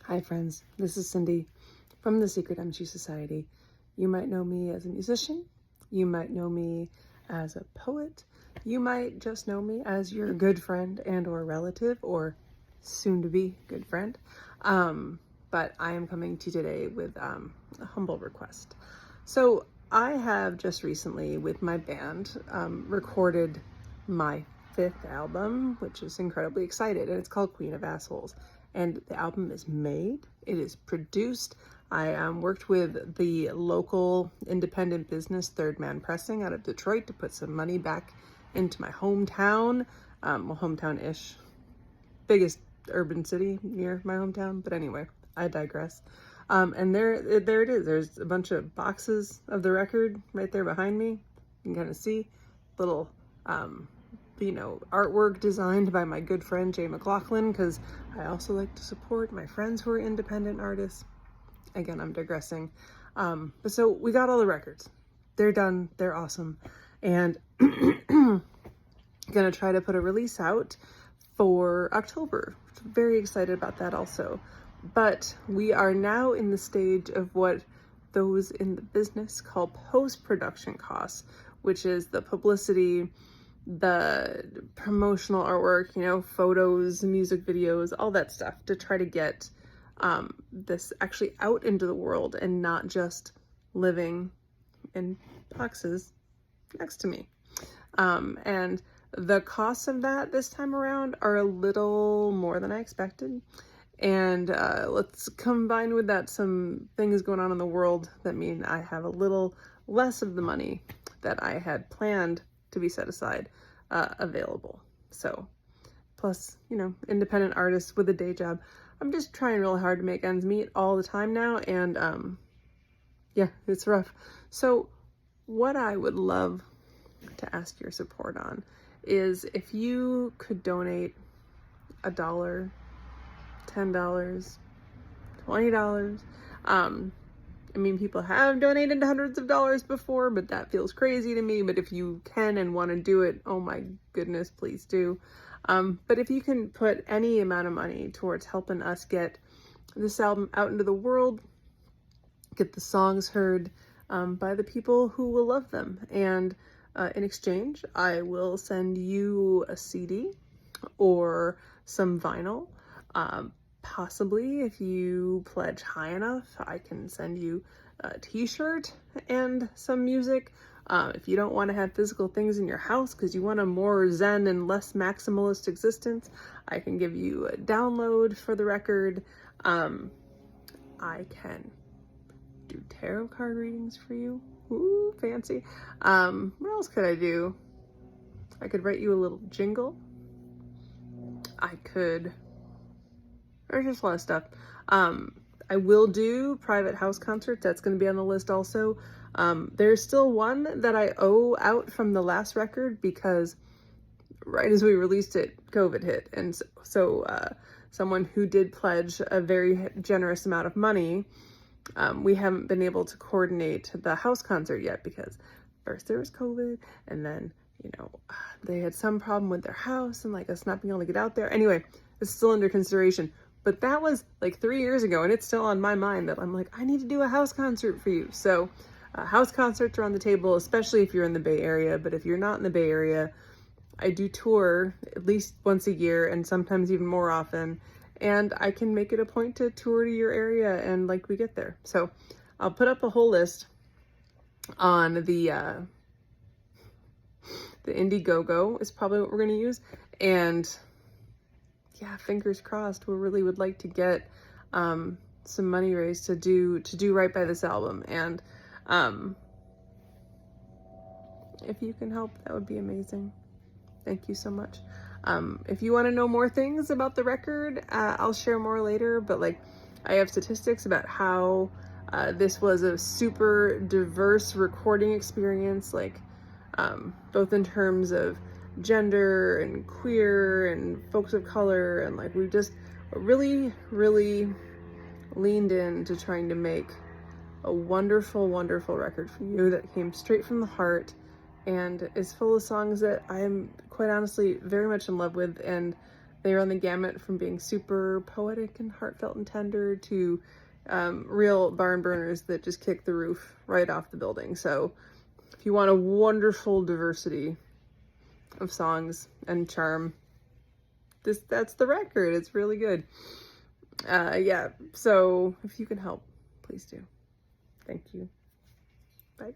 Hi friends, this is Cindy from the Secret Emchy Society. You might know me as a musician, you might know me as a poet, you might just know me as your good friend and or relative or soon-to-be good friend. But I am coming to you today with a humble request. So I have just recently with my band recorded my 5th album, which is incredibly excited, and it's called Queen of Assholes. And the album is made, it is produced. I worked with the local independent business Third Man Pressing out of Detroit to put some money back into my hometown, well, hometown-ish, biggest urban city near my hometown, but anyway, I digress. And there it is. There's a bunch of boxes of the record right there behind me. You can kind of see little artwork designed by my good friend Jay McLaughlin, because I also like to support my friends who are independent artists. Again, I'm digressing. But so we got all the records. They're done. They're awesome. And gonna try to put a release out for October. Very excited about that also. But we are now in the stage of what those in the business call post-production costs, which is the publicity, the promotional artwork, photos, music videos, all that stuff to try to get this actually out into the world and not just living in boxes next to me. And the costs of that this time around are a little more than I expected. And let's combine with that some things going on in the world that mean I have a little less of the money that I had planned to be set aside available. So plus, independent artists with a day job. I'm just trying real hard to make ends meet all the time now. And yeah, it's rough. So what I would love to ask your support on is if you could donate $1, $10, $20. People have donated hundreds of dollars before, but that feels crazy to me. But if you can and want to do it, oh my goodness, please do. But if you can put any amount of money towards helping us get this album out into the world, get the songs heard by the people who will love them. And in exchange, I will send you a CD or some vinyl. Possibly, if you pledge high enough, I can send you a t-shirt and some music. If you don't want to have physical things in your house because you want a more zen and less maximalist existence, I can give you a download for the record. I can do tarot card readings for you. Ooh, fancy. What else could I do? I could write you a little jingle. There's just a lot of stuff. I will do private house concerts. That's going to be on the list also. There's still one that I owe out from the last record because right as we released it, COVID hit. And so someone who did pledge a very generous amount of money, we haven't been able to coordinate the house concert yet because first there was COVID and then, they had some problem with their house and us not being able to get out there. Anyway, it's still under consideration. But that was 3 years ago, and it's still on my mind that I'm like, I need to do a house concert for you. So house concerts are on the table, especially if you're in the Bay Area. But if you're not in the Bay Area, I do tour at least once a year and sometimes even more often. And I can make it a point to tour to your area and we get there. So I'll put up a whole list on the Indiegogo is probably what we're going to use. And yeah, fingers crossed. We really would like to get some money raised to do right by this album. And if you can help, that would be amazing. Thank you so much. If you want to know more things about the record, I'll share more later. But I have statistics about how this was a super diverse recording experience, both in terms of gender and queer and folks of color, and we just really leaned into trying to make a wonderful record for you that came straight from the heart and is full of songs that I'm quite honestly very much in love with and They run the gamut from being super poetic and heartfelt and tender to real barn burners that just kick the roof right off the building. So if you want a wonderful diversity of songs and charm, that's the record. It's really good. Yeah, so if you can help, please do. Thank you. Bye.